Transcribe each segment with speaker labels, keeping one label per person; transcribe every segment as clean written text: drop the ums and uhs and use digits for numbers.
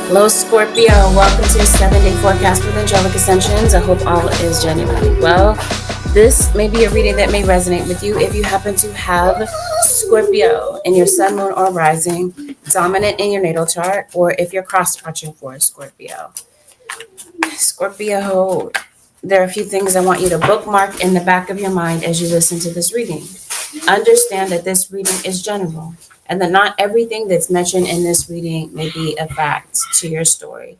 Speaker 1: Hello, Scorpio. Welcome to your 7-day forecast with angelic ascensions. I hope all is genuinely well. This may be a reading that may resonate with you if you happen to have Scorpio in your sun, moon, or rising, dominant in your natal chart, or if you're cross watching for a Scorpio. Scorpio, there are a few things I want you to bookmark in the back of your mind as you listen to this reading. Understand that this reading is general and that not everything that's mentioned in this reading may be a fact to your story.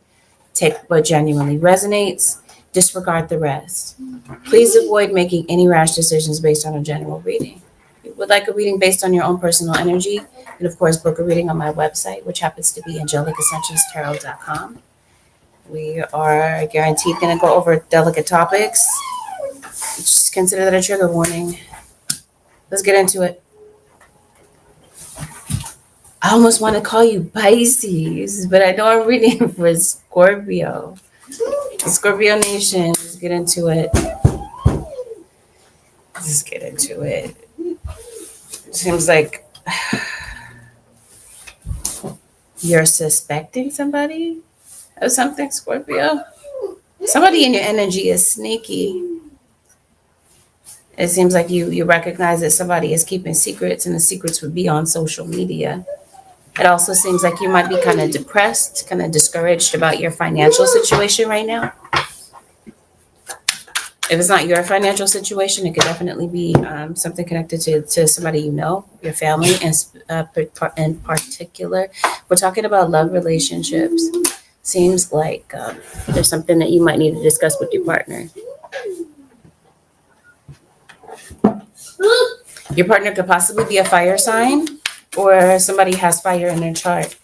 Speaker 1: Take what genuinely resonates, disregard the rest. Please avoid making any rash decisions based on a general reading. If you would like a reading based on your own personal energy, and of course, book a reading on my website, which happens to be angelicassentionstarot.com. We are guaranteed going to go over delicate topics. Just consider that a trigger warning. Let's get into it. I almost want to call you Pisces, but I know I'm reading for Scorpio. Scorpio Nation, let's get into it. Let's get into it. It seems like you're suspecting somebody of something, Scorpio. Somebody in your energy is sneaky. It seems like you recognize that somebody is keeping secrets, and the secrets would be on social media. It also seems like you might be kind of depressed, kind of discouraged about your financial situation right now. If it's not your financial situation, it could definitely be something connected to somebody you know, your family, and in particular, we're talking about love relationships. Seems like there's something that you might need to discuss with your partner. Your partner could possibly be a fire sign, or somebody has fire in their chart.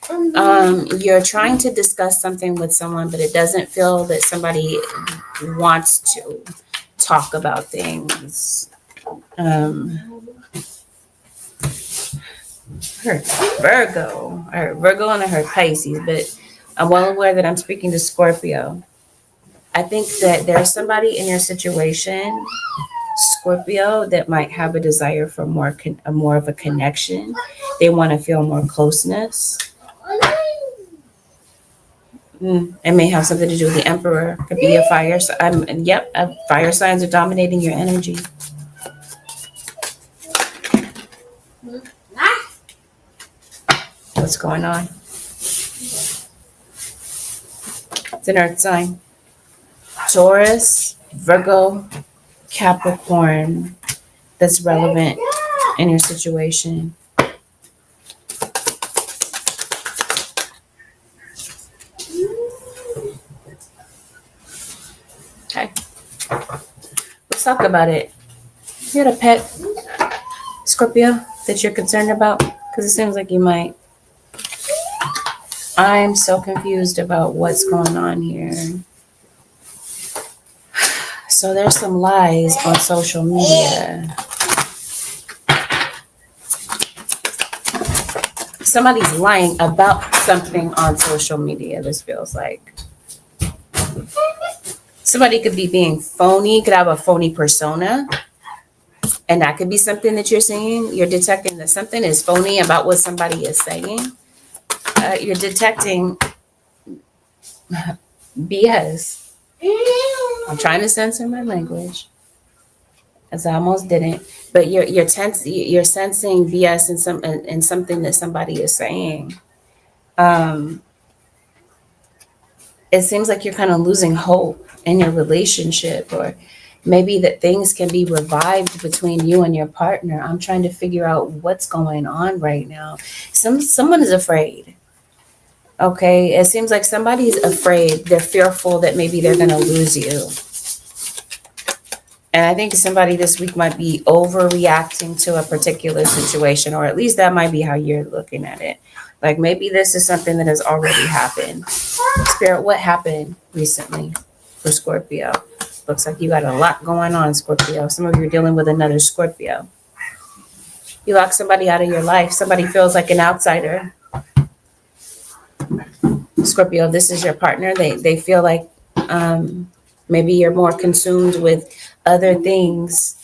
Speaker 1: You're trying to discuss something with someone, but it doesn't feel that somebody wants to talk about things. Her Virgo, or Virgo, and I heard Pisces, but I'm well aware that I'm speaking to Scorpio. I think that there's somebody in your situation, Scorpio, that might have a desire for more of a connection. They want to feel more closeness. It may have something to do with the Emperor. Could be a fire. Fire signs are dominating your energy. What's going on? It's an earth sign. Taurus, Virgo, Capricorn, that's relevant in your situation. Okay. Let's talk about it. You had a pet, Scorpio, that you're concerned about? Because it seems like you might. I'm so confused about what's going on here. So there's some lies on social media. Somebody's lying about something on social media, this feels like. Somebody could be being phony, could have a phony persona. And that could be something that you're seeing. You're detecting that something is phony about what somebody is saying. You're detecting BS. I'm trying to censor my language, as I almost didn't. But you're sensing BS in something that somebody is saying. It seems like you're kind of losing hope in your relationship, or maybe that things can be revived between you and your partner. I'm trying to figure out what's going on right now. Someone is afraid. Okay, it seems like somebody's afraid. They're fearful that maybe they're going to lose you. And I think somebody this week might be overreacting to a particular situation, or at least that might be how you're looking at it. Like maybe this is something that has already happened. Spirit, what happened recently for Scorpio? Looks like you got a lot going on, Scorpio. Some of you are dealing with another Scorpio. You lock somebody out of your life. Somebody feels like an outsider. Scorpio, this is your partner. They feel like maybe you're more consumed with other things.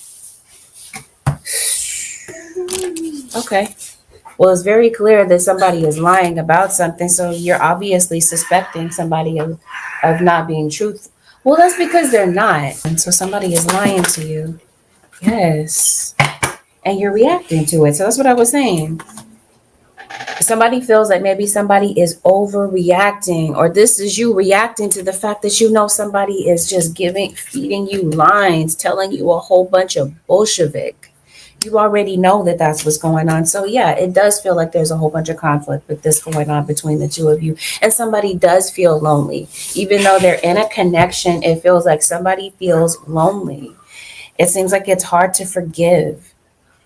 Speaker 1: Okay. Well, it's very clear that somebody is lying about something, so you're obviously suspecting somebody of not being truthful. Well, that's because they're not. And so somebody is lying to you. Yes. And you're reacting to it. So that's what I was saying. Somebody feels like maybe somebody is overreacting, or this is you reacting to the fact that you know somebody is just feeding you lines, telling you a whole bunch of Bolshevik. You already know that that's what's going on. So yeah, it does feel like there's a whole bunch of conflict with this going on between the two of you. And somebody does feel lonely. Even though they're in a connection, it feels like somebody feels lonely. It seems like it's hard to forgive.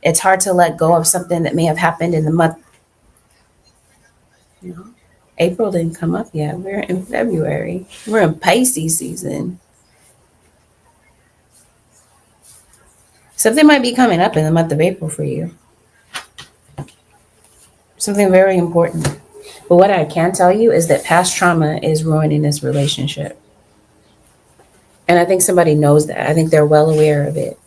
Speaker 1: It's hard to let go of something that may have happened in the month. No. April didn't come up yet. We're in February. We're in Pisces season. Something might be coming up in the month of April for you. Something very important. But what I can tell you is that past trauma is ruining this relationship. And I think somebody knows that. I think they're well aware of it.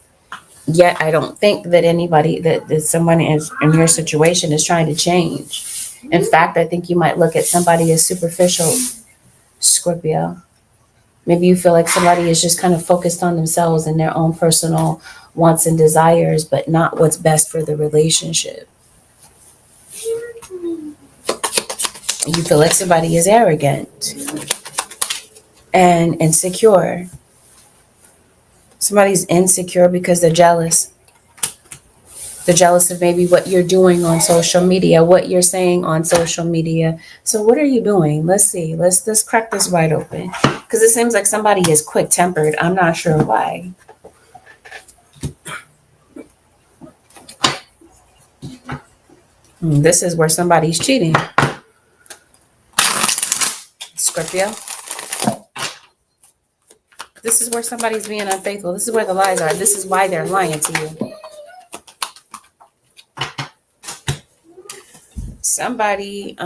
Speaker 1: Yet I don't think that anybody, that someone is in your situation is trying to change. In fact, I think you might look at somebody as superficial, Scorpio. Maybe you feel like somebody is just kind of focused on themselves and their own personal wants and desires, but not what's best for the relationship. You feel like somebody is arrogant and insecure. Somebody's insecure because they're jealous. They're jealous of maybe what you're doing on social media, what you're saying on social media. So what are you doing? Let's see. Let's crack this wide open. Because it seems like somebody is quick-tempered. I'm not sure why. This is where somebody's cheating. Scorpio. This is where somebody's being unfaithful. This is where the lies are. This is why they're lying to you. Somebody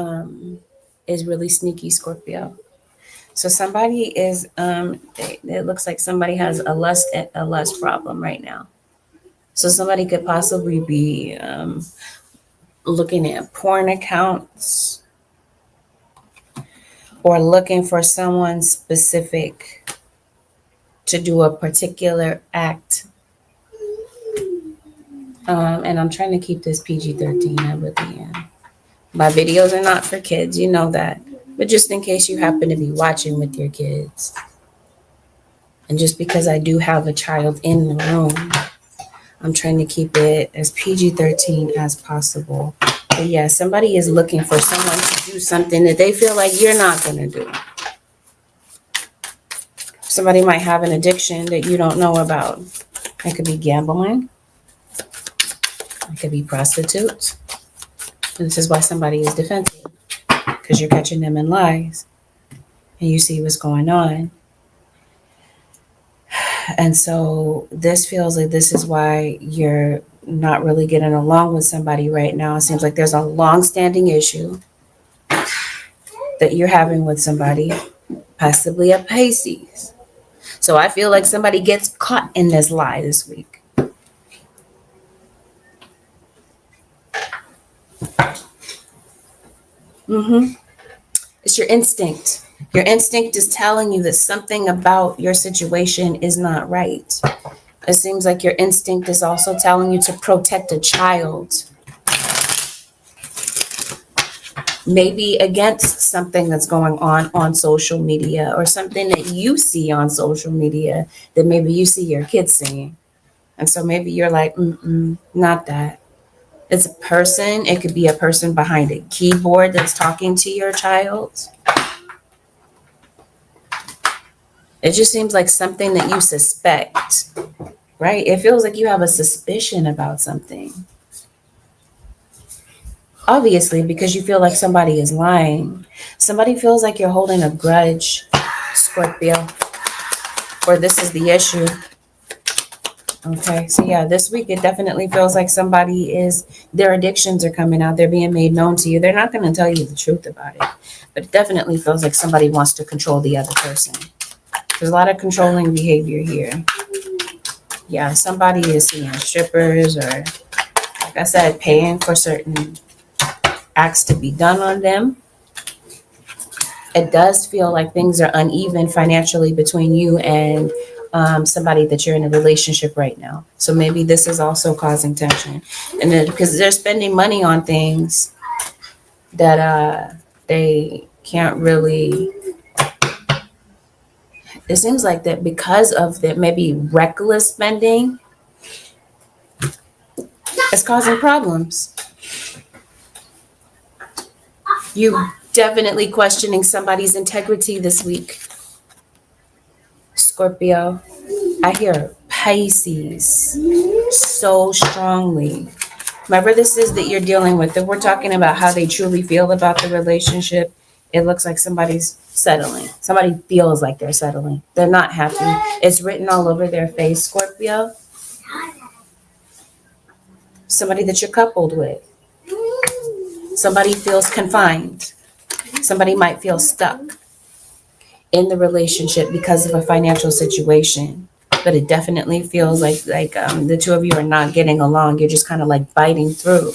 Speaker 1: is really sneaky, Scorpio. So somebody is it looks like somebody has a lust problem right now. So somebody could possibly be looking at porn accounts or looking for someone specific to do a particular act. And I'm trying to keep this PG-13. I really am. My videos are not for kids, you know that. But just in case you happen to be watching with your kids. And just because I do have a child in the room, I'm trying to keep it as PG-13 as possible. But yeah, somebody is looking for someone to do something that they feel like you're not going to do. Somebody might have an addiction that you don't know about. It could be gambling. It could be prostitutes. And this is why somebody is defensive. Because you're catching them in lies. And you see what's going on. And so this feels like this is why you're not really getting along with somebody right now. It seems like there's a long-standing issue that you're having with somebody, possibly a Pisces. So I feel like somebody gets caught in this lie this week. It's your instinct. Your instinct is telling you that something about your situation is not right. It seems like your instinct is also telling you to protect a child. Maybe against something that's going on social media, or something that you see on social media that maybe you see your kids seeing. And so maybe you're like, not that. It's a person. It could be a person behind a keyboard that's talking to your child. It just seems like something that you suspect, right? It feels like you have a suspicion about something. Obviously, because you feel like somebody is lying. Somebody feels like you're holding a grudge, Scorpio, or this is the issue. Okay, so yeah, this week it definitely feels like their addictions are coming out. They're being made known to you. They're not going to tell you the truth about it, but it definitely feels like somebody wants to control the other person. There's a lot of controlling behavior here. Yeah, somebody is seeing strippers, or like I said, paying for certain acts to be done on them. It does feel like things are uneven financially between you and somebody that you're in a relationship right now. So maybe this is also causing tension. And then because they're spending money on things that they can't really, it seems like that because of that maybe reckless spending, it's causing problems. You definitely questioning somebody's integrity this week, Scorpio. I hear Pisces so strongly. Whoever this is that you're dealing with, if we're talking about how they truly feel about the relationship, it looks like somebody's settling. Somebody feels like they're settling. They're not happy. It's written all over their face, Scorpio. Somebody that you're coupled with. Somebody feels confined. Somebody might feel stuck in the relationship because of a financial situation. But it definitely feels like the two of you are not getting along. You're just kind of like biting through.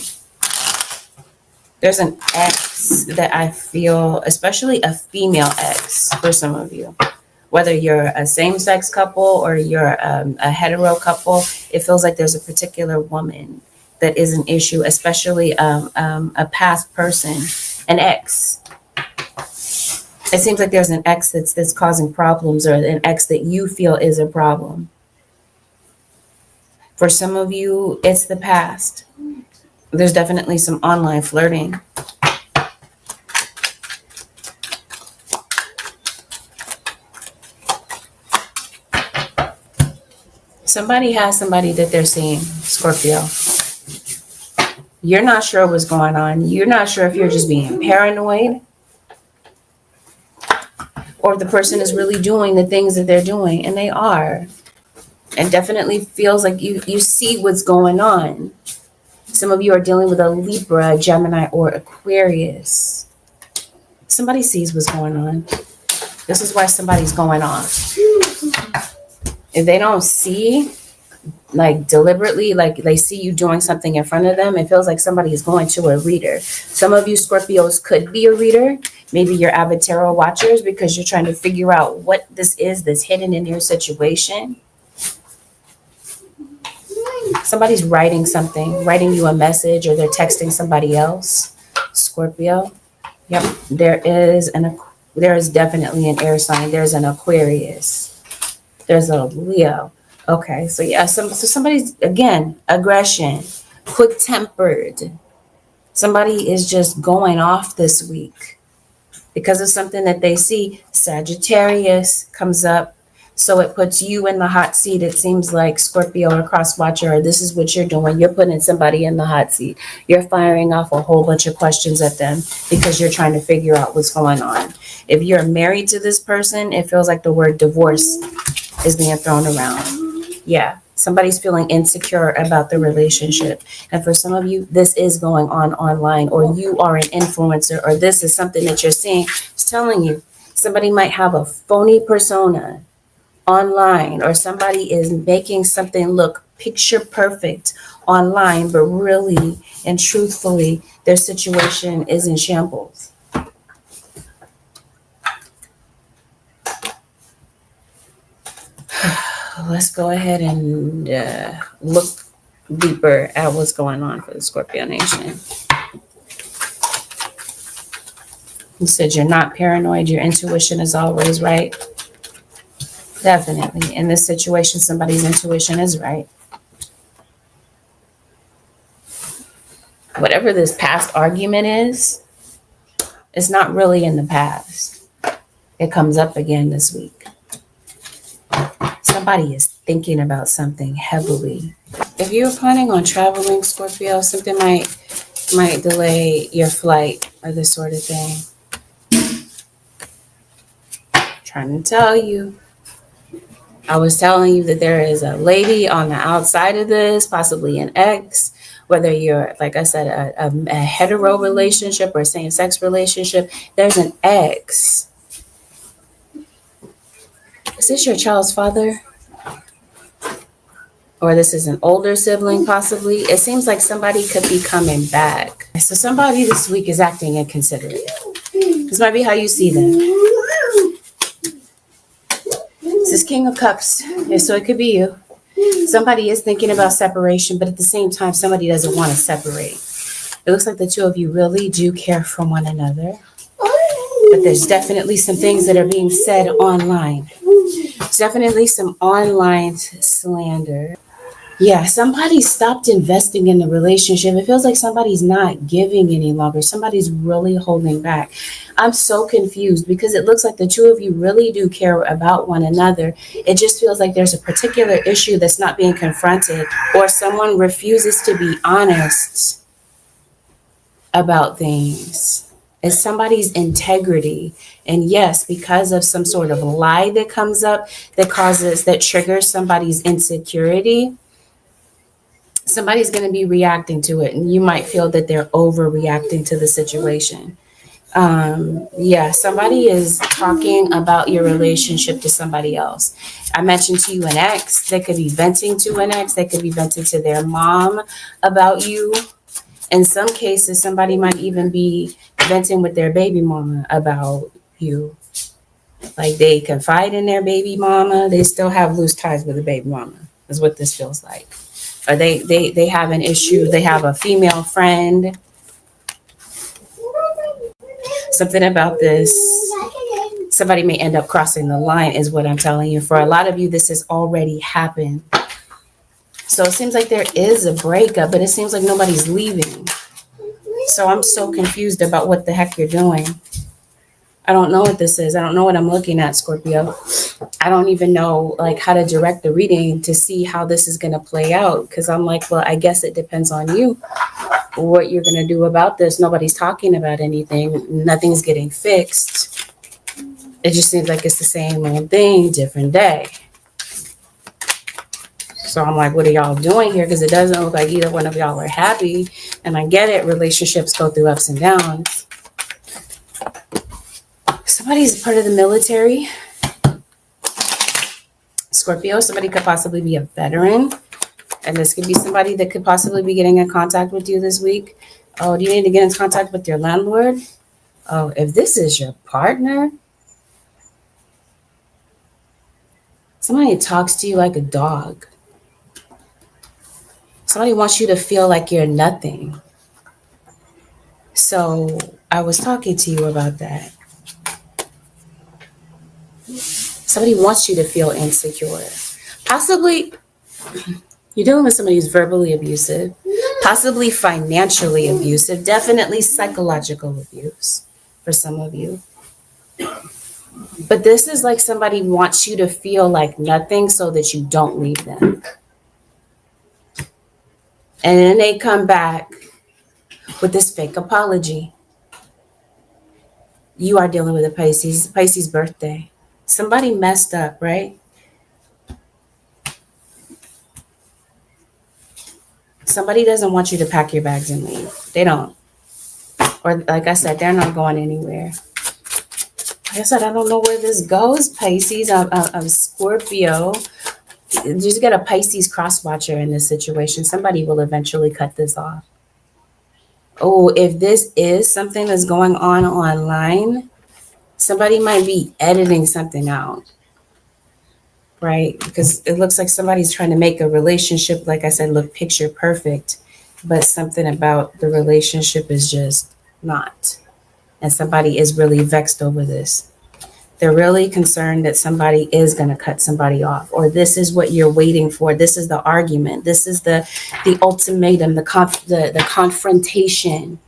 Speaker 1: There's an ex that I feel, especially a female ex for some of you. Whether you're a same-sex couple or you're a hetero couple, it feels like there's a particular woman that is an issue, especially a past person, an ex. It seems like there's an ex that's causing problems, or an ex that you feel is a problem. For some of you, it's the past. There's definitely some online flirting. Somebody has somebody that they're seeing, Scorpio. You're not sure what's going on. You're not sure if you're just being paranoid or if the person is really doing the things that they're doing, and they are. And definitely feels like you see what's going on. Some of you are dealing with a Libra, Gemini, or Aquarius. Somebody sees what's going on. This is why somebody's going off. If they don't see, like deliberately, like they see you doing something in front of them, it feels like somebody is going to a reader. Some of you Scorpios could be a reader. Maybe you're avid tarot watchers because you're trying to figure out what this is that's hidden in your situation. Somebody's writing something, writing you a message, or they're texting somebody else, Scorpio. Yep, there is definitely an air sign. There's an Aquarius. There's a Leo. Okay, so yeah, so somebody's, again, aggression, quick-tempered. Somebody is just going off this week because of something that they see. Sagittarius comes up, so it puts you in the hot seat. It seems like Scorpio or cross watcher, or this is what you're doing. You're putting somebody in the hot seat. You're firing off a whole bunch of questions at them because you're trying to figure out what's going on. If you're married to this person, it feels like the word divorce is being thrown around. Yeah, somebody's feeling insecure about the relationship. And for some of you, this is going on online, or you are an influencer, or this is something that you're seeing. It's telling you somebody might have a phony persona online, or somebody is making something look picture perfect online, but really and truthfully, their situation is in shambles. Let's go ahead and look deeper at what's going on for the Scorpio Nation. You said you're not paranoid. Your intuition is always right. Definitely. In this situation, somebody's intuition is right. Whatever this past argument is, it's not really in the past. It comes up again this week. Somebody is thinking about something heavily. If you're planning on traveling, Scorpio, something might delay your flight or this sort of thing. Trying to tell you. I was telling you that there is a lady on the outside of this, possibly an ex, whether you're, like I said, a hetero relationship or a same-sex relationship, there's an ex. Is this your child's father? or this is an older sibling possibly. It seems like somebody could be coming back. So somebody this week is acting inconsiderate. This might be how you see them. This is King of Cups. Yeah, so it could be you. Somebody is thinking about separation, but at the same time, somebody doesn't want to separate. It looks like the two of you really do care for one another. But there's definitely some things that are being said online. There's definitely some online slander. Yeah, somebody stopped investing in the relationship. It feels like somebody's not giving any longer. Somebody's really holding back. I'm so confused because it looks like the two of you really do care about one another. It just feels like there's a particular issue that's not being confronted, or someone refuses to be honest about things. It's somebody's integrity. And yes, because of some sort of lie that comes up that triggers somebody's insecurity, somebody's going to be reacting to it, and you might feel that they're overreacting to the situation. Yeah, somebody is talking about your relationship to somebody else. I mentioned to you an ex. They could be venting to an ex. They could be venting to their mom about you. In some cases, somebody might even be venting with their baby mama about you. Like they confide in their baby mama. They still have loose ties with the baby mama, is what this feels like. Or they have an issue. They have a female friend. Something about this. Somebody may end up crossing the line is what I'm telling you. For a lot of you, this has already happened. So it seems like there is a breakup, but it seems like nobody's leaving. So I'm so confused about what the heck you're doing. I don't know what this is. I don't know what I'm looking at, Scorpio. I don't even know like how to direct the reading to see how this is going to play out. Because I'm like, well, I guess it depends on you, what you're going to do about this. Nobody's talking about anything. Nothing's getting fixed. It just seems like it's the same old thing, different day. So I'm like, what are y'all doing here? Because it doesn't look like either one of y'all are happy. And I get it. Relationships go through ups and downs. Somebody's part of the military. Scorpio, somebody could possibly be a veteran. And this could be somebody that could possibly be getting in contact with you this week. Oh, do you need to get in contact with your landlord? Oh, if this is your partner, somebody talks to you like a dog. Somebody wants you to feel like you're nothing. So I was talking to you about that. Somebody wants you to feel insecure. Possibly you're dealing with somebody who's verbally abusive, possibly financially abusive, definitely psychological abuse for some of you. But this is like somebody wants you to feel like nothing so that you don't leave them. And then they come back with this fake apology. You are dealing with a Pisces birthday. Somebody messed up, right? Somebody doesn't want you to pack your bags and leave. They don't. Or like I said, they're not going anywhere. Like I said, I don't know where this goes, Pisces. I'm Scorpio. Just get a Pisces cross watcher in this situation. Somebody will eventually cut this off. Oh, if this is something that's going on online, somebody might be editing something out, right? Because it looks like somebody's trying to make a relationship, like I said, look picture perfect, but something about the relationship is just not. And somebody is really vexed over this. They're really concerned that somebody is going to cut somebody off, or this is what you're waiting for. This is the argument. This is the ultimatum, the confrontation.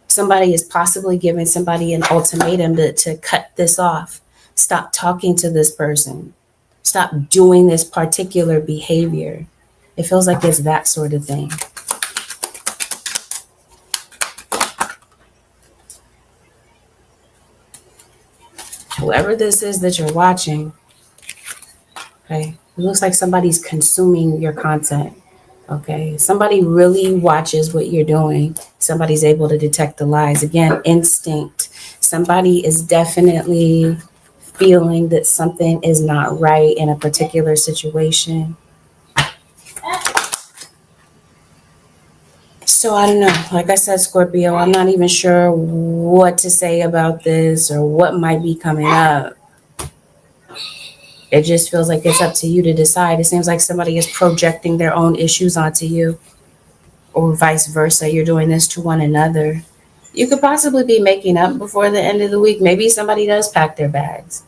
Speaker 1: Somebody is possibly giving somebody an ultimatum to cut this off. Stop talking to this person. Stop doing this particular behavior. It feels like it's that sort of thing. Whoever this is that you're watching, okay, it looks like somebody's consuming your content. Okay, somebody really watches what you're doing. Somebody's able to detect the lies. Again, instinct. Somebody is definitely feeling that something is not right in a particular situation. So I don't know. Like I said, Scorpio, I'm not even sure what to say about this or what might be coming up. It just feels like it's up to you to decide. It seems like somebody is projecting their own issues onto you, or vice versa. You're doing this to one another. You could possibly be making up before the end of the week. Maybe somebody does pack their bags.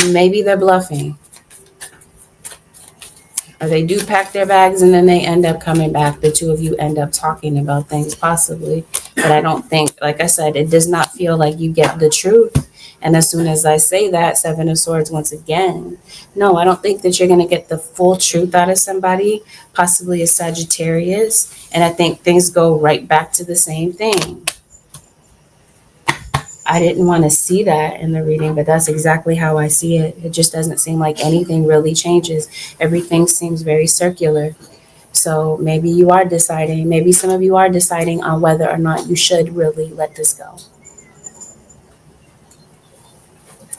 Speaker 1: Maybe they're bluffing. Or they do pack their bags and then they end up coming back. The two of you end up talking about things possibly. But I don't think, like I said, it does not feel like you get the truth. And as soon as I say that, Seven of Swords once again, no, I don't think that you're going to get the full truth out of somebody, possibly a Sagittarius. And I think things go right back to the same thing. I didn't want to see that in the reading, but that's exactly how I see it. It just doesn't seem like anything really changes. Everything seems very circular. So maybe you are deciding, maybe some of you are deciding on whether or not you should really let this go.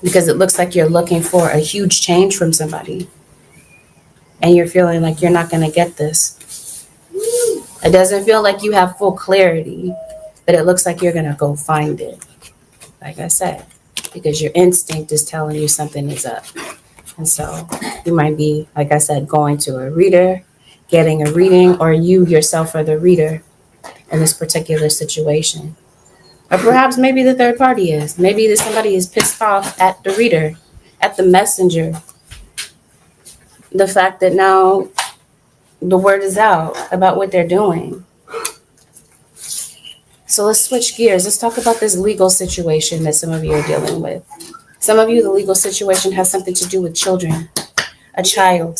Speaker 1: Because it looks like you're looking for a huge change from somebody. And you're feeling like you're not going to get this. It doesn't feel like you have full clarity, but it looks like you're going to go find it. Like I said, because your instinct is telling you something is up. And so you might be, like I said, going to a reader, getting a reading, or you yourself are the reader in this particular situation. Or perhaps maybe the third party is. Maybe that somebody is pissed off at the reader, at the messenger. The fact that now the word is out about what they're doing. So let's switch gears. Let's talk about this legal situation that some of you are dealing with. Some of you, the legal situation has something to do with children, a child.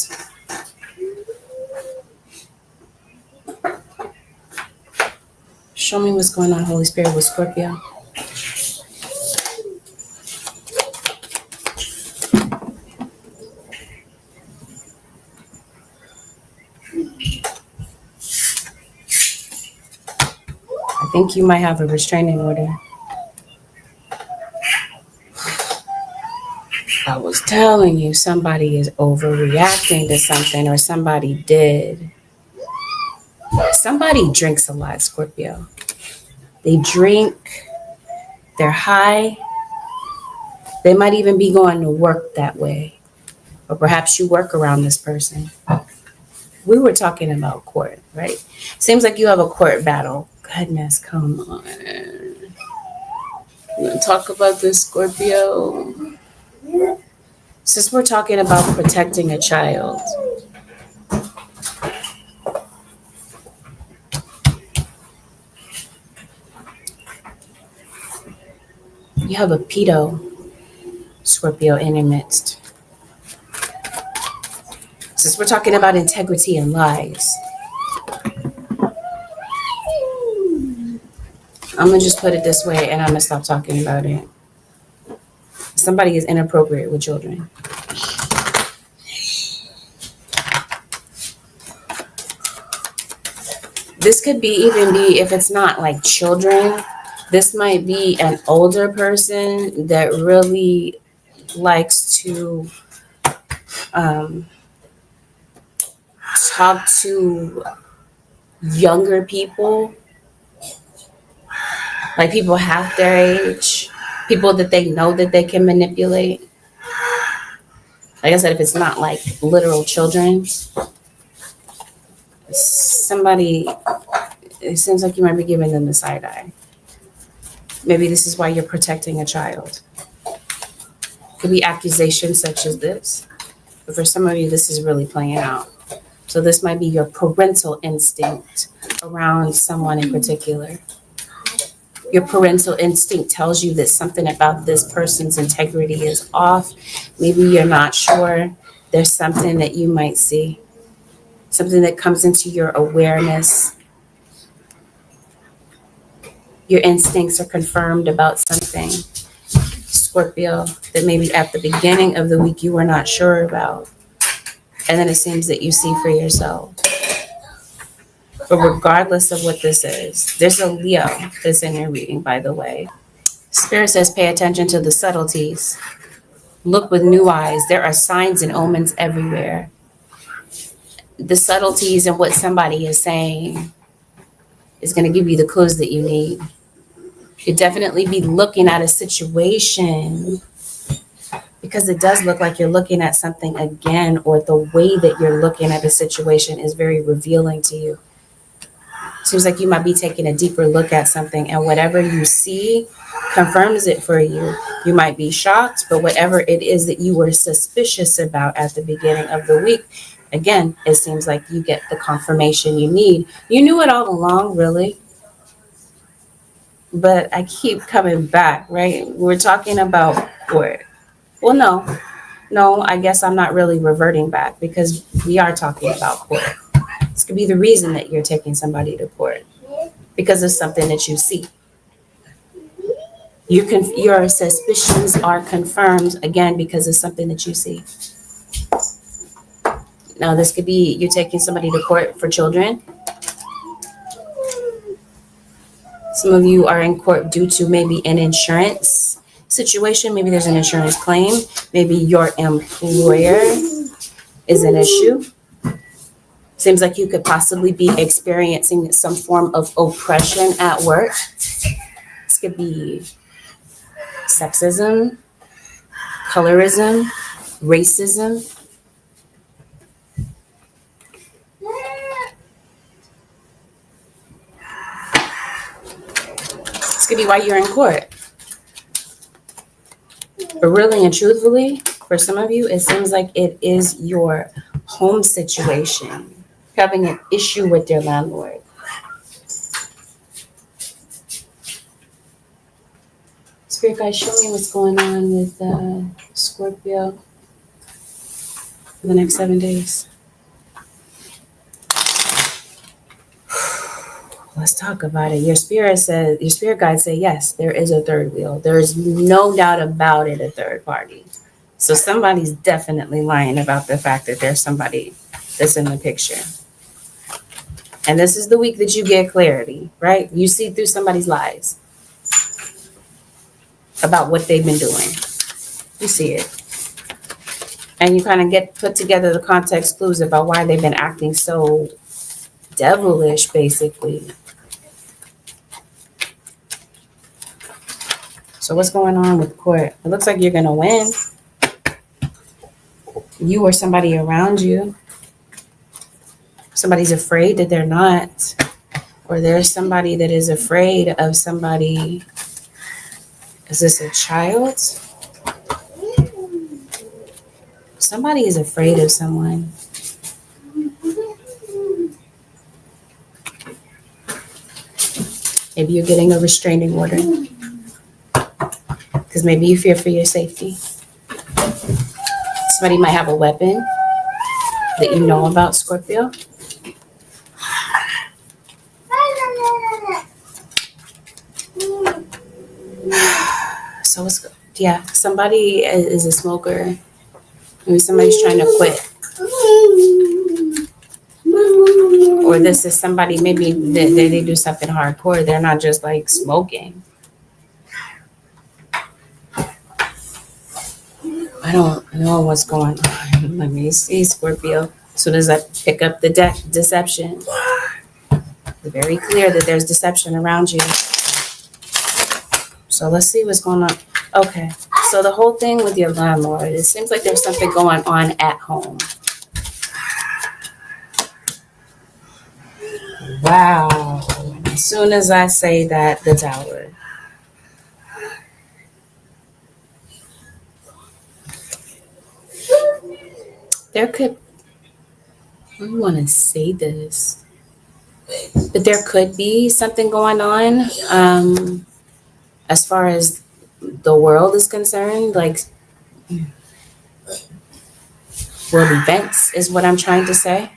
Speaker 1: Show me what's going on, Holy Spirit, with Scorpio. I think you might have a restraining order. I was telling you, somebody is overreacting to something, or somebody did. Somebody drinks a lot, Scorpio. They drink, they're high. They might even be going to work that way. Or perhaps you work around this person. We were talking about court, right? Seems like you have a court battle. Goodness, come on. I'm going to talk about this, Scorpio. Since we're talking about protecting a child, you have a pedo, Scorpio, in your midst. Since we're talking about integrity and lies, I'm going to just put it this way and I'm going to stop talking about it. Somebody is inappropriate with children. This could even be, if it's not like children, this might be an older person that really likes to talk to younger people, like people half their age, people that they know that they can manipulate. Like I said, if it's not like literal children, somebody, it seems like you might be giving them the side eye. Maybe this is why you're protecting a child. Could be accusations such as this. But for some of you, this is really playing out. So this might be your parental instinct around someone in particular. Your parental instinct tells you that something about this person's integrity is off. Maybe you're not sure. There's something that you might see. Something that comes into your awareness. Your instincts are confirmed about something, Scorpio, that maybe at the beginning of the week you were not sure about. And then it seems that you see for yourself. But regardless of what this is, there's a Leo that's in your reading, by the way. Spirit says pay attention to the subtleties. Look with new eyes. There are signs and omens everywhere. The subtleties in what somebody is saying. is going to give you the clues that you need. You'd definitely be looking at a situation, because it does look like you're looking at something again, or the way that you're looking at a situation is very revealing to you. Seems like you might be taking a deeper look at something, and whatever you see confirms it for you. You might be shocked, but whatever it is that you were suspicious about at the beginning of the week, again, it seems like you get the confirmation you need. You knew it all along, really. But I keep coming back, right? We're talking about court. Well, no, I guess I'm not really reverting back, because we are talking about court. This could be the reason that you're taking somebody to court, because of something that you see. Your suspicions are confirmed, again, because of something that you see. Now, this could be you're taking somebody to court for children. Some of you are in court due to maybe an insurance situation. Maybe there's an insurance claim. Maybe your employer is an issue. Seems like you could possibly be experiencing some form of oppression at work. This could be sexism, colorism, racism. This could be why you're in court. But really and truthfully, for some of you, it seems like it is your home situation. Having an issue with your landlord. Spirit guys, show me what's going on with Scorpio for the next 7 days. Let's talk about it. Your spirit guides say, yes, there is a third wheel. There is no doubt about it, a third party. So somebody's definitely lying about the fact that there's somebody that's in the picture. And this is the week that you get clarity, right? You see through somebody's lies about what they've been doing. You see it. And you kind of put together the context clues about why they've been acting so devilish, basically. So what's going on with court? It looks like you're going to win. You or somebody around you. Somebody's afraid that they're not. Or there's somebody that is afraid of somebody. Is this a child? Somebody is afraid of someone. Maybe you're getting a restraining order. Because maybe you fear for your safety. Somebody might have a weapon that you know about, Scorpio. So somebody is a smoker. Maybe somebody's trying to quit. Or this is somebody, maybe they do something hardcore. They're not just like smoking. I don't know what's going on. Let me see, Scorpio. As soon as I pick up the deception, it's very clear that there's deception around you. So let's see what's going on. Okay, so the whole thing with your landlord, it seems like there's something going on at home. Wow. As soon as I say that, the Tower. There could, I don't want to say this, but there could be something going on as far as the world is concerned, like world events is what I'm trying to say.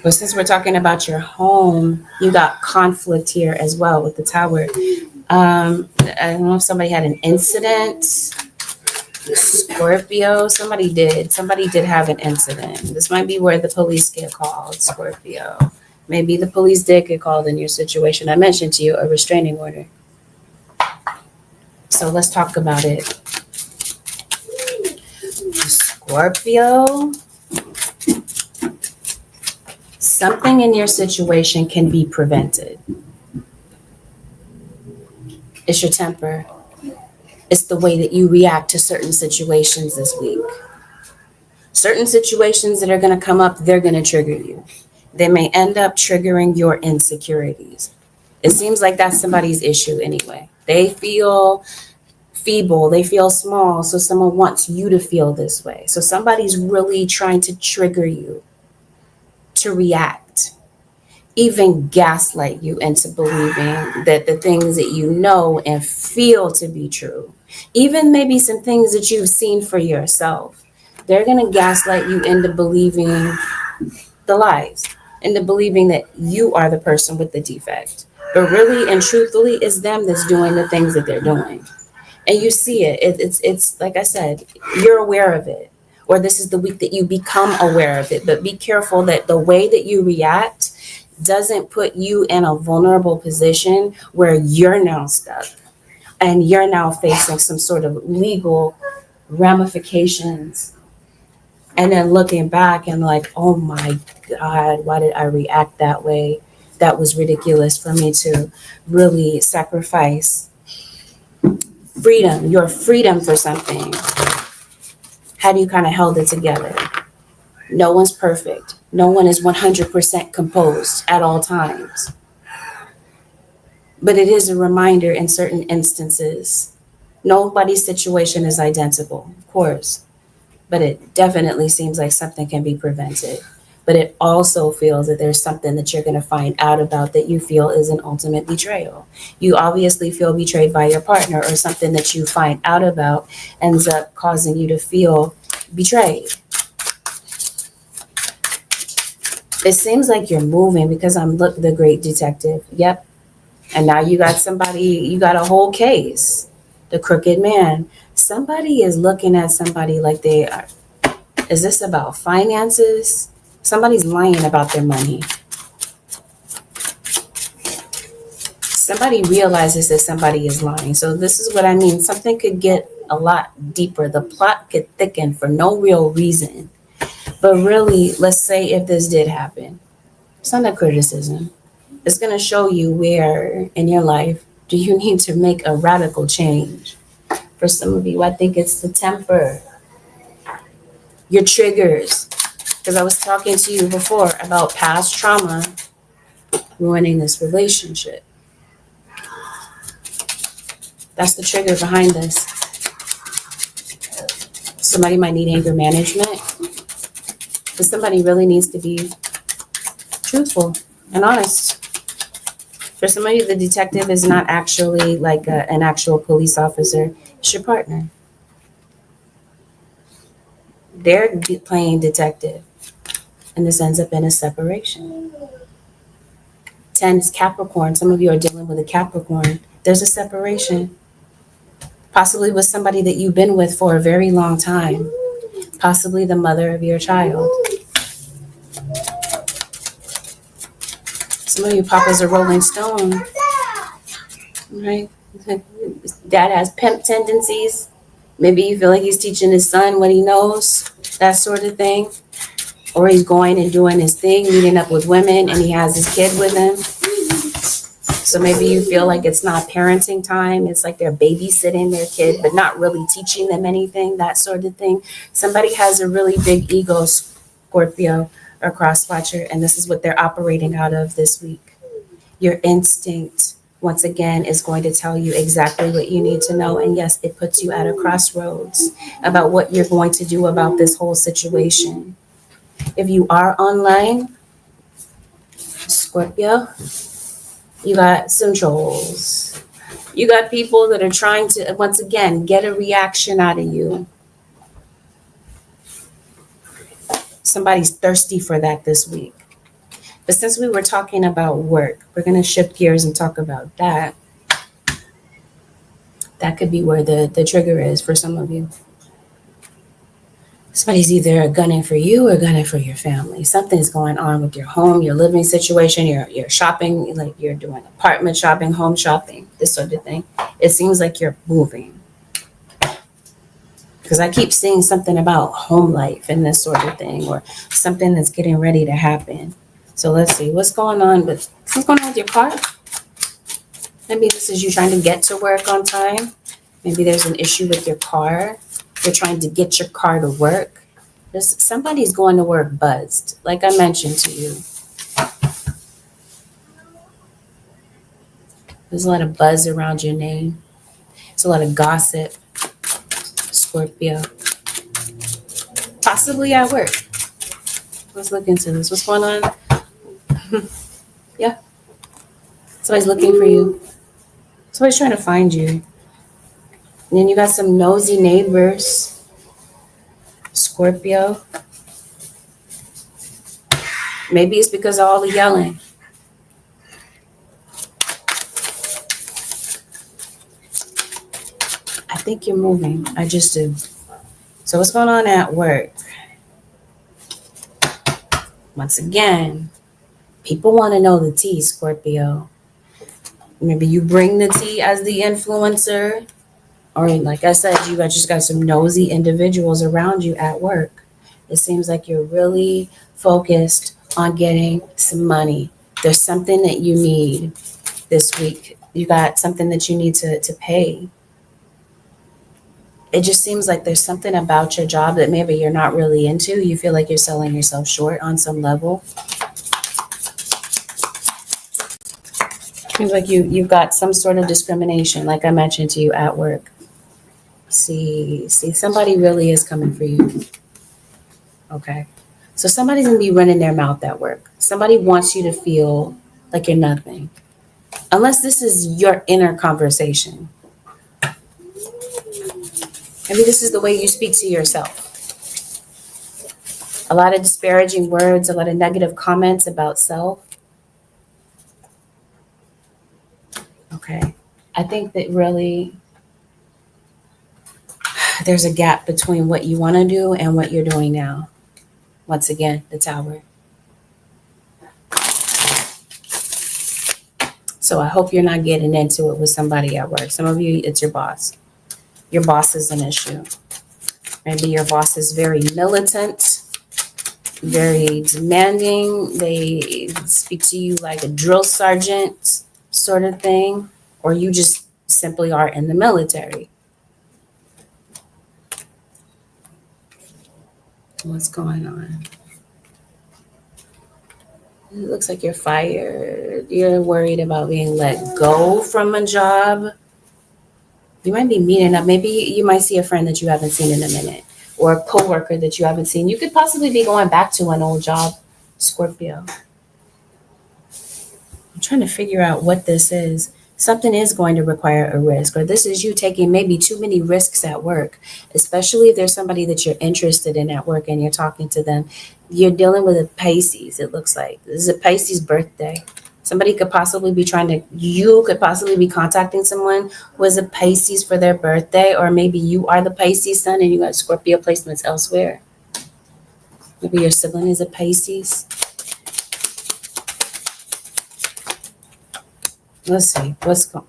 Speaker 1: But since we're talking about your home, you got conflict here as well with the Tower. I don't know if somebody had an incident. Scorpio, somebody did have an incident. This might be where the police get called, Scorpio. Maybe the police did get called in your situation. I mentioned to you a restraining order. So let's talk about it. Scorpio, Something in your situation can be prevented. It's your temper. It's the way that you react to certain situations this week. Certain situations that are going to come up, they're going to trigger you. They may end up triggering your insecurities. It seems like that's somebody's issue anyway. They feel feeble, they feel small, so someone wants you to feel this way. So somebody's really trying to trigger you to react, even gaslight you into believing that the things that you know and feel to be true, even maybe some things that you've seen for yourself, they're going to gaslight you into believing the lies, into believing that you are the person with the defect. But really and truthfully, it's them that's doing the things that they're doing. And you see it. It's like I said, you're aware of it. Or this is the week that you become aware of it. But be careful that the way that you react doesn't put you in a vulnerable position where you're now stuck and you're now facing some sort of legal ramifications. And then looking back and like, oh my God, why did I react that way? That was ridiculous for me to really sacrifice freedom, your freedom for something. Had you kind of held it together? No one's perfect. No one is 100% composed at all times. But it is a reminder in certain instances. Nobody's situation is identical, of course, but it definitely seems like something can be prevented. But it also feels that there's something that you're going to find out about that you feel is an ultimate betrayal. You obviously feel betrayed by your partner, or something that you find out about ends up causing you to feel betrayed. It seems like you're moving because I'm the great detective. Yep. And now you got somebody, you got a whole case. The crooked man. Somebody is looking at somebody like they are. Is this about finances? Somebody's lying about their money. Somebody realizes that somebody is lying. So this is what I mean. Something could get a lot deeper. The plot could thicken for no real reason. But really, let's say if this did happen, it's not a criticism. It's going to show you where in your life do you need to make a radical change. For some of you, I think it's the temper, your triggers. Because I was talking to you before about past trauma ruining this relationship. That's the trigger behind this. Somebody might need anger management, but somebody really needs to be truthful and honest. For some of you, the detective is not actually like an actual police officer. It's your partner. They're playing detective, and this ends up in a separation. 10 is Capricorn. Some of you are dealing with a Capricorn. There's a separation, possibly with somebody that you've been with for a very long time, possibly the mother of your child. Some of you papa's a rolling stone, right? Dad has pimp tendencies. Maybe you feel like he's teaching his son what he knows, that sort of thing. Or he's going and doing his thing, meeting up with women, and he has his kid with him. So maybe you feel like it's not parenting time. It's like they're babysitting their kid, but not really teaching them anything, that sort of thing. Somebody has a really big ego, Scorpio or crosswatcher, and this is what they're operating out of this week. Your instinct, once again, is going to tell you exactly what you need to know. And yes, it puts you at a crossroads about what you're going to do about this whole situation. If you are online, Scorpio, you got some trolls. You got people that are trying to, once again, get a reaction out of you. Somebody's thirsty for that this week. But since we were talking about work, we're going to shift gears and talk about that. That could be where the trigger is for some of you. Somebody's either gunning for you or gunning for your family. Something's going on with your home, your living situation, your shopping, like you're doing apartment shopping, home shopping, this sort of thing. It seems like you're moving. Because I keep seeing something about home life and this sort of thing, or something that's getting ready to happen. So let's see what's going on with your car. Maybe this is you trying to get to work on time. Maybe there's an issue with your car. You're trying to get your car to work. Somebody's going to work buzzed, like I mentioned to you. There's a lot of buzz around your name. There's a lot of gossip, Scorpio. Possibly at work. Let's look into this. What's going on? Yeah. Somebody's looking for you. Somebody's trying to find you. And then you got some nosy neighbors, Scorpio. Maybe it's because of all the yelling. I think you're moving. I just do. So what's going on at work? Once again, people want to know the tea, Scorpio. Maybe you bring the tea as the influencer. Or like I said, you just got some nosy individuals around you at work. It seems like you're really focused on getting some money. There's something that you need this week. You got something that you need to pay. It just seems like there's something about your job that maybe you're not really into. You feel like you're selling yourself short on some level. Seems like you've got some sort of discrimination, like I mentioned to you at work. See, somebody really is coming for you. Okay. So somebody's going to be running their mouth at work. Somebody wants you to feel like you're nothing. Unless this is your inner conversation. Maybe this is the way you speak to yourself. A lot of disparaging words, a lot of negative comments about self. Okay. I think that really there's a gap between what you want to do and what you're doing now. Once again, the Tower. So I hope you're not getting into it with somebody at work. Some of you, it's your boss. Your boss is an issue. Maybe your boss is very militant, very demanding. They speak to you like a drill sergeant sort of thing, or you just simply are in the military. What's going on? It looks like you're fired. You're worried about being let go from a job. You might be meeting up. Maybe you might see a friend that you haven't seen in a minute, or a coworker that you haven't seen. You could possibly be going back to an old job, Scorpio. I'm trying to figure out what this is. Something is going to require a risk, or this is you taking maybe too many risks at work, especially if there's somebody that you're interested in at work and you're talking to them. You're dealing with a Pisces, it looks like. This is a Pisces birthday. You could possibly be contacting someone who is a Pisces for their birthday, or maybe you are the Pisces sun and you got Scorpio placements elsewhere. Maybe your sibling is a Pisces. Let's see, what's going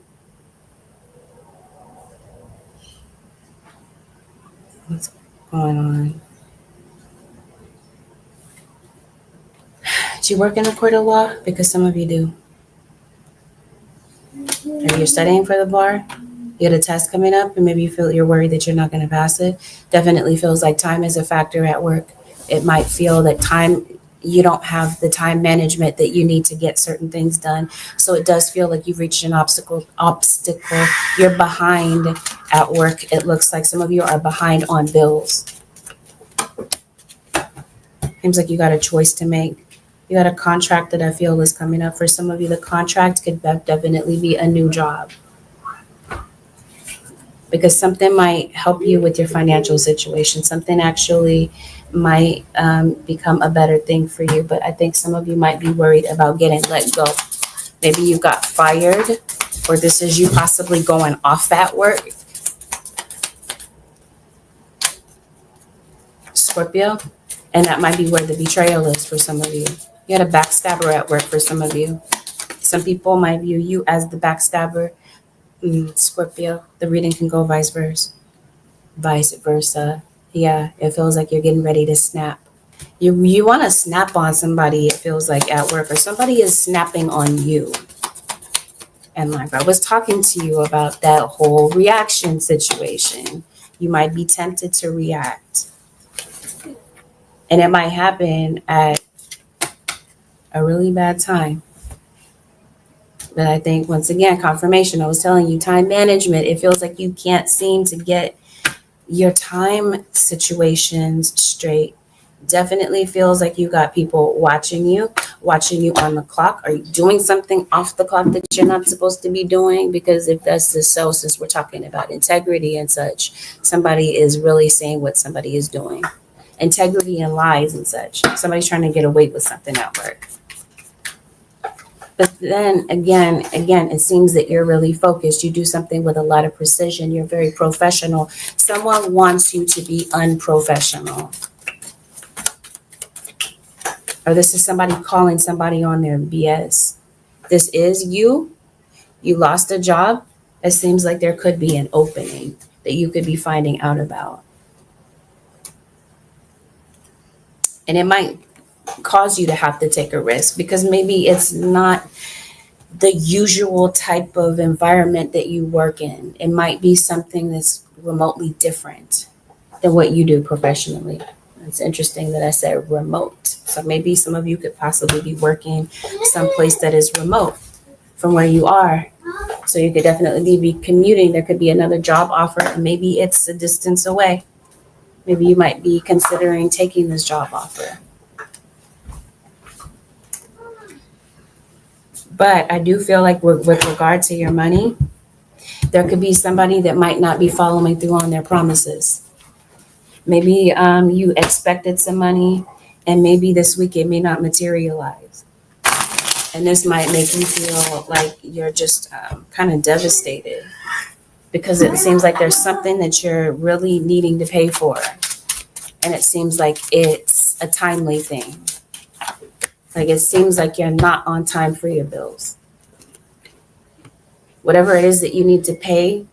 Speaker 1: on? Do you work in a court of law? Because some of you do. Maybe you're studying for the bar. You got a test coming up, and maybe you're worried that you're not going to pass it. Definitely feels like time is a factor at work. It might feel that you don't have the time management that you need to get certain things done. So it does feel like you've reached an obstacle. You're behind at work. It looks like some of you are behind on bills. Seems like you got a choice to make. You got a contract that I feel is coming up. For some of you, the contract could definitely be a new job. Because something might help you with your financial situation. Something actually might become a better thing for you. But I think some of you might be worried about getting let go. Maybe you got fired, or this is you possibly going off at work. Scorpio. And that might be where the betrayal is for some of you. You had a backstabber at work for some of you. Some people might view you as the backstabber. Scorpio, the reading can go vice versa. Yeah, it feels like you're getting ready to snap. You want to snap on somebody, it feels like, at work, or somebody is snapping on you. And like I was talking to you about that whole reaction situation, you might be tempted to react. And it might happen at a really bad time. But I think, once again, confirmation. I was telling you, time management. It feels like you can't seem to get your time situations straight. Definitely feels like you got people watching you on the clock. Are you doing something off the clock that you're not supposed to be doing? Because if that's the so, since we're talking about integrity and such, somebody is really saying what somebody is doing. Integrity and lies and such. Somebody's trying to get away with something at work. But then again, it seems that you're really focused. You do something with a lot of precision. You're very professional. Someone wants you to be unprofessional. Or this is somebody calling somebody on their BS. This is you. You lost a job. It seems like there could be an opening that you could be finding out about. And it might cause you to have to take a risk because maybe it's not the usual type of environment that you work in. It might be something that's remotely different than what you do professionally. It's interesting that I said remote. So maybe some of you could possibly be working someplace that is remote from where you are. So you could definitely be commuting. There could be another job offer, and maybe it's a distance away. Maybe you might be considering taking this job offer. But I do feel like with regard to your money, there could be somebody that might not be following through on their promises. Maybe you expected some money, and maybe this week it may not materialize. And this might make you feel like you're just kind of devastated because it seems like there's something that you're really needing to pay for. And it seems like it's a timely thing. Like it seems like you're not on time for your bills. Whatever it is that you need to pay,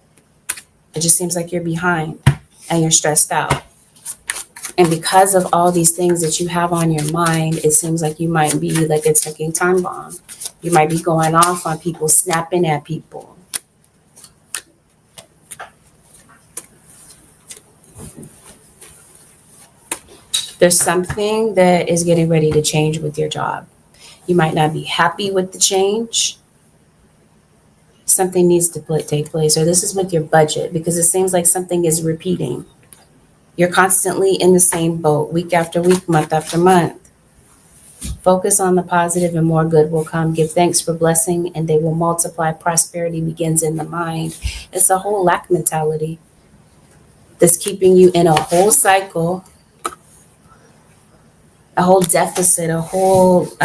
Speaker 1: it just seems like you're behind and you're stressed out. And because of all these things that you have on your mind, it seems like you might be like a ticking time bomb. You might be going off on people, snapping at people. There's something that is getting ready to change with your job. You might not be happy with the change. Something needs to take place, or this is with your budget, because it seems like something is repeating. You're constantly in the same boat, week after week, month after month. Focus on the positive and more good will come. Give thanks for blessing and they will multiply. Prosperity begins in the mind. It's a whole lack mentality that's keeping you in a whole cycle, a whole deficit, a whole, what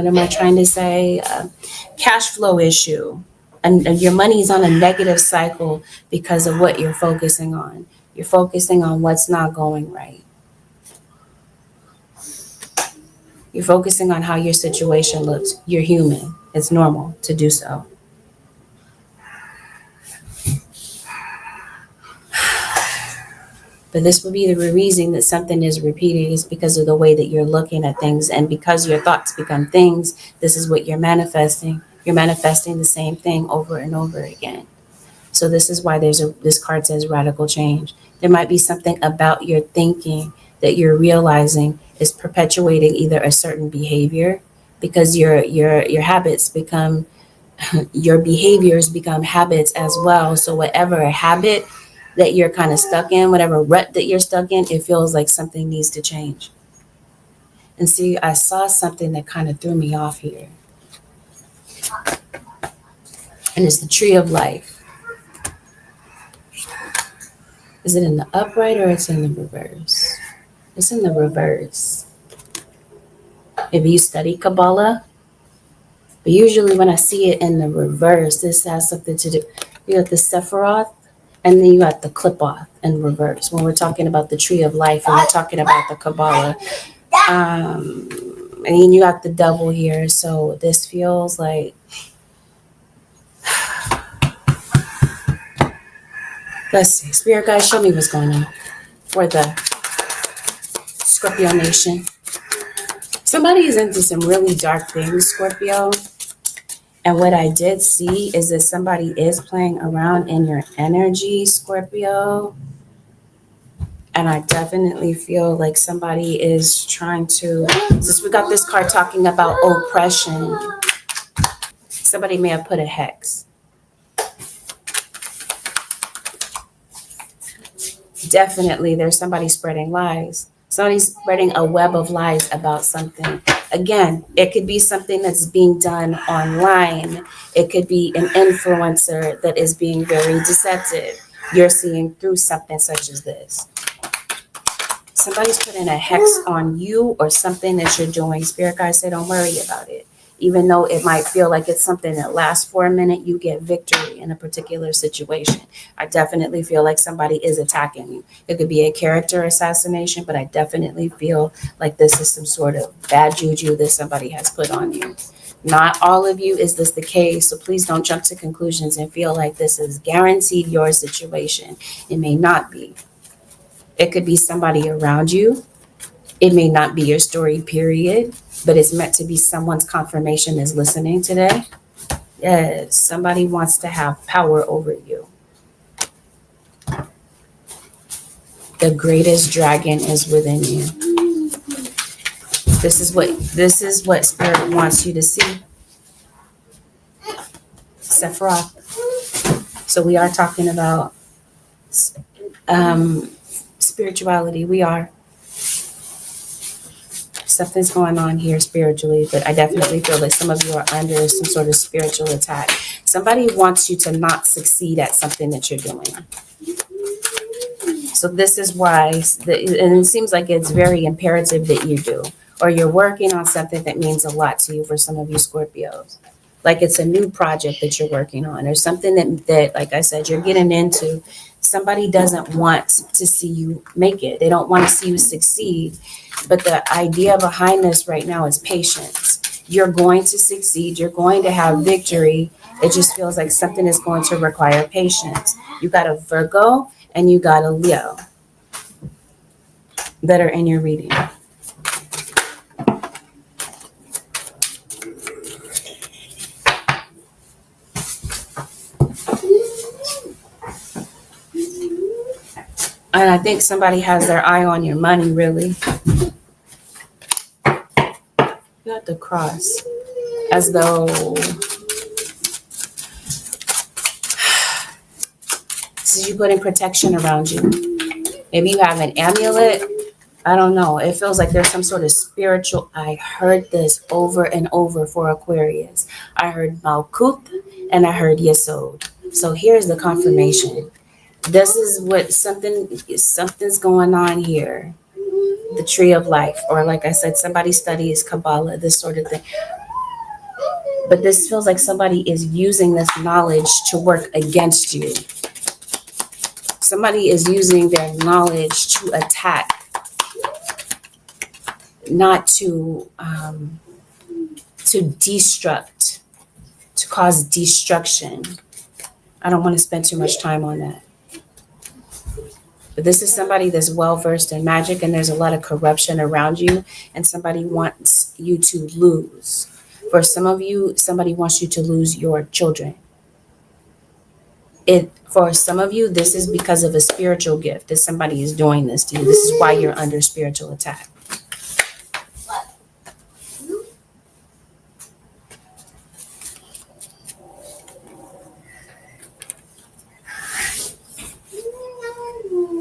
Speaker 1: am I trying to say? Cash flow issue. And your money is on a negative cycle because of what you're focusing on. You're focusing on what's not going right. You're focusing on how your situation looks. You're human. It's normal to do so. But this would be the reason that something is repeating is because of the way that you're looking at things. And because your thoughts become things, this is what you're manifesting. You're manifesting the same thing over and over again. So this is why this card says radical change. There might be something about your thinking that you're realizing is perpetuating either a certain behavior, because your habits become your behaviors become habits as well. So whatever habit that you're kind of stuck in, whatever rut that you're stuck in, it feels like something needs to change. And see, I saw something that kind of threw me off here. And it's the tree of life. Is it in the upright or it's in the reverse? It's in the reverse. If you study Kabbalah, but usually when I see it in the reverse, this has something to do. You got the Sephiroth, and then you got the Clipoth in reverse. When we're talking about the tree of life, and we're talking about the Kabbalah, and then you got the devil here. So this feels like, let's see, Spirit guys, show me what's going on for the Scorpio nation. Somebody is into some really dark things, Scorpio. And what I did see is that somebody is playing around in your energy, Scorpio. And I definitely feel like somebody is trying to, since we got this card talking about oppression, somebody may have put a hex. Definitely there's somebody spreading lies. Somebody's spreading a web of lies about something. Again, it could be something that's being done online. It could be an influencer that is being very deceptive. You're seeing through something such as this. Somebody's putting a hex on you or something that you're doing. Spirit guides say don't worry about it. Even though it might feel like it's something that lasts for a minute, you get victory in a particular situation. I definitely feel like somebody is attacking you. It could be a character assassination, but I definitely feel like this is some sort of bad juju that somebody has put on you. Not all of you is this the case, so please don't jump to conclusions and feel like this is guaranteed your situation. It may not be. It could be somebody around you. It may not be your story, period, but it's meant to be someone's confirmation is listening today. Yes, somebody wants to have power over you. The greatest dragon is within you. This is what Spirit wants you to see. Sephiroth. So we are talking about spirituality. We are. Something's going on here spiritually, but I definitely feel like some of you are under some sort of spiritual attack. Somebody wants you to not succeed at something that you're doing. So this is why, and it seems like it's very imperative that you do, or you're working on something that means a lot to you for some of you Scorpios. Like it's a new project that you're working on, or something that, like I said, you're getting into. Somebody doesn't want to see you make it. They don't want to see you succeed. But the idea behind this right now is patience. You're going to succeed. You're going to have victory. It just feels like something is going to require patience. You got a Virgo and you got a Leo that are in your reading. And I think somebody has their eye on your money, really. You got the cross. As though this is you putting protection around you. Maybe you have an amulet. I don't know. It feels like there's some sort of spiritual. I heard this over and over for Aquarius. I heard Malkuth and I heard Yesod. So here's the confirmation. This is what something's going on here. The tree of life, or like I said, somebody studies Kabbalah, this sort of thing. But this feels like somebody is using this knowledge to work against you. Somebody is using their knowledge to attack, not to destruct, to cause destruction. I don't want to spend too much time on that. But this is somebody that's well versed in magic, and there's a lot of corruption around you, and somebody wants you to lose. For some of you, somebody wants you to lose your children. For some of you, this is because of a spiritual gift that somebody is doing this to you. This is why you're under spiritual attack.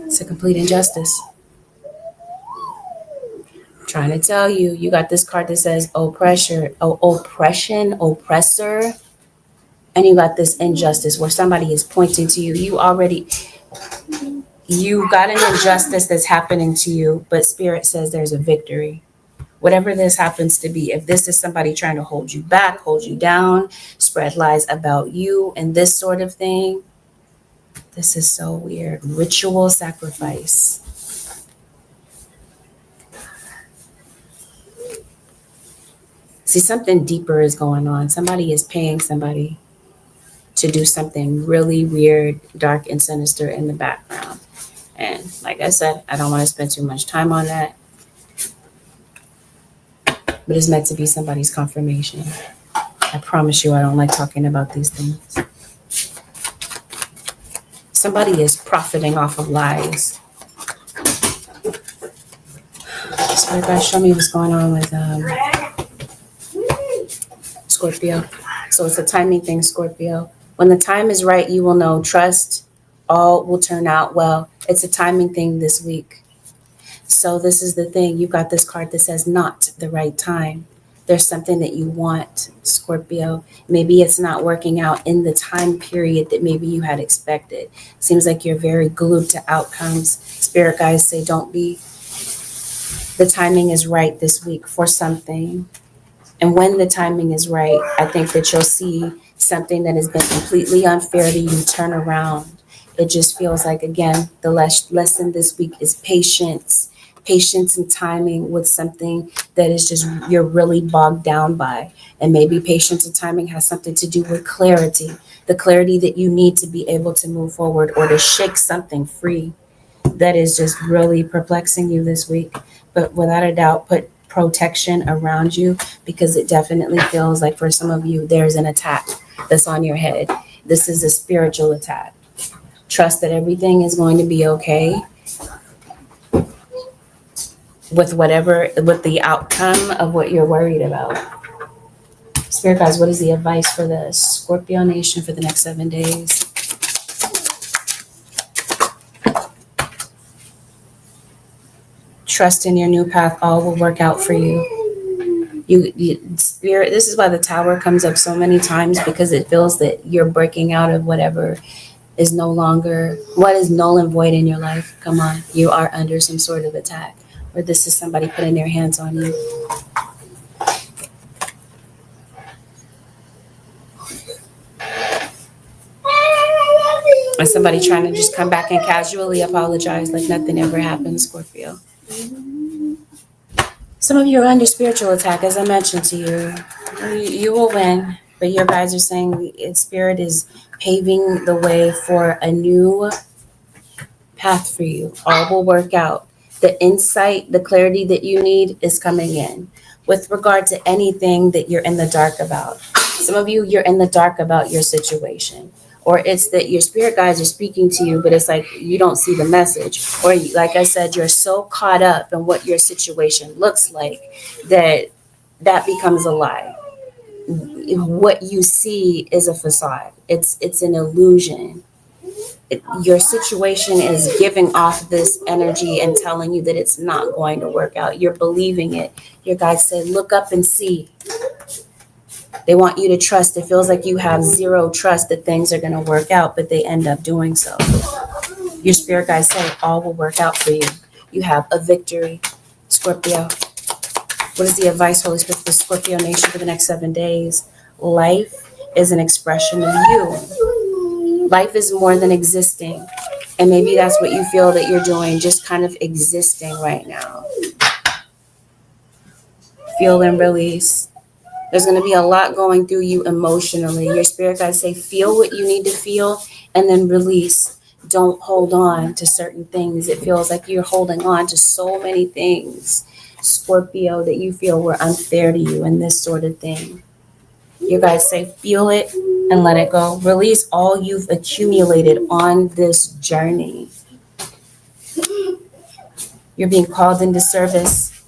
Speaker 1: It's a complete injustice. I'm trying to tell you, you got this card that says oppression, oppressor, and you got this injustice where somebody is pointing to you. You got an injustice that's happening to you, but Spirit says there's a victory. Whatever this happens to be, if this is somebody trying to hold you back, hold you down, spread lies about you and this sort of thing, this is so weird. Ritual sacrifice. See, something deeper is going on. Somebody is paying somebody to do something really weird, dark, and sinister in the background. And like I said, I don't want to spend too much time on that. but it's meant to be somebody's confirmation. I promise you, I don't like talking about these things. Somebody is profiting off of lies. So, guys, show me what's going on with Scorpio. So it's a timing thing, Scorpio. When the time is right, you will know. Trust, all will turn out well. It's a timing thing this week. So this is the thing. You've got this card that says not the right time. There's something that you want, Scorpio. Maybe it's not working out in the time period that maybe you had expected. Seems like you're very glued to outcomes. Spirit guides say don't be. The timing is right this week for something. And when the timing is right, I think that you'll see something that has been completely unfair to you turn around. It just feels like, again, the lesson this week is patience. Patience and timing with something that is just you're really bogged down by. And maybe patience and timing has something to do with clarity, the clarity that you need to be able to move forward or to shake something free that is just really perplexing you this week. But without a doubt, put protection around you, because it definitely feels like for some of you, there's an attack that's on your head. This is a spiritual attack. Trust that everything is going to be okay with the outcome of what you're worried about. Spirit guys, what is the advice for the Scorpio nation for the next 7 days? Trust in your new path. All will work out for you. Spirit, this is why the tower comes up so many times, because it feels that you're breaking out of whatever is no longer, what is null and void in your life. Come on, you are under some sort of attack, or this is somebody putting their hands on you. Or somebody trying to just come back and casually apologize like nothing ever happened, Scorpio. Some of you are under spiritual attack, as I mentioned to you. You will win, but your guys are saying Spirit is paving the way for a new path for you. All will work out. The insight, the clarity that you need is coming in with regard to anything that you're in the dark about. Some of you, you're in the dark about your situation. Or it's that your spirit guides are speaking to you, but it's like you don't see the message. Or like I said, you're so caught up in what your situation looks like that becomes a lie. What you see is a facade. It's an illusion. Your situation is giving off this energy and telling you that it's not going to work out. You're believing it. Your guides said, look up and see. They want you to trust. It feels like you have zero trust that things are going to work out, but they end up doing so. Your spirit guides say all will work out for you. You have a victory, Scorpio. What is the advice, Holy Spirit, for the Scorpio nation for the next 7 days? Life is an expression of you. Life is more than existing. And maybe that's what you feel that you're doing, just kind of existing right now. Feel and release. There's going to be a lot going through you emotionally. Your spirit guides say, feel what you need to feel and then release. Don't hold on to certain things. It feels like you're holding on to so many things, Scorpio, that you feel were unfair to you and this sort of thing. Your guides say, feel it and let it go. Release all you've accumulated on this journey. You're being called into service,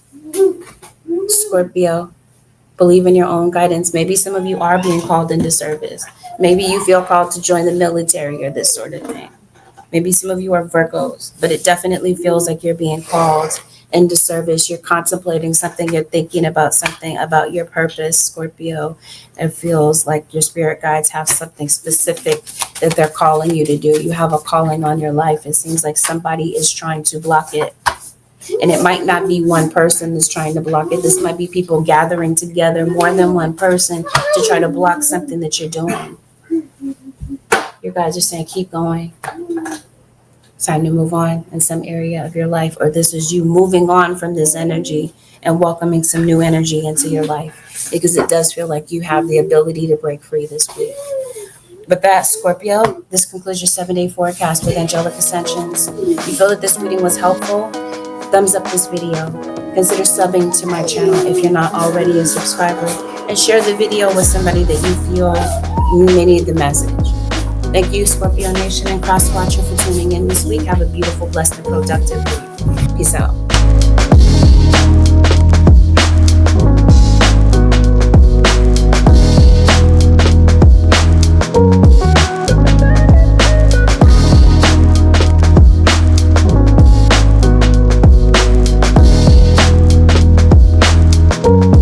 Speaker 1: Scorpio. Believe in your own guidance. Maybe some of you are being called into service. Maybe you feel called to join the military or this sort of thing. Maybe some of you are Virgos, but it definitely feels like you're being called into service. You're contemplating something. You're thinking about something about your purpose, Scorpio. It feels like your spirit guides have something specific that they're calling you to do. You have a calling on your life. It seems like somebody is trying to block it. And it might not be one person that's trying to block it. This might be people gathering together, more than one person, to try to block something that you're doing. Your guys are saying, keep going. It's time to move on in some area of your life, or this is you moving on from this energy and welcoming some new energy into your life, because it does feel like you have the ability to break free this week. But that, Scorpio, this concludes your 7-day forecast with angelic ascensions. If you feel that this reading was helpful, thumbs up this video. Consider subbing to my channel if you're not already a subscriber, and share the video with somebody that you feel may need the message. Thank you, Scorpio Nation and Cross Watcher, for tuning in this week. Have a beautiful, blessed, and productive week. Peace out.
Speaker 2: you.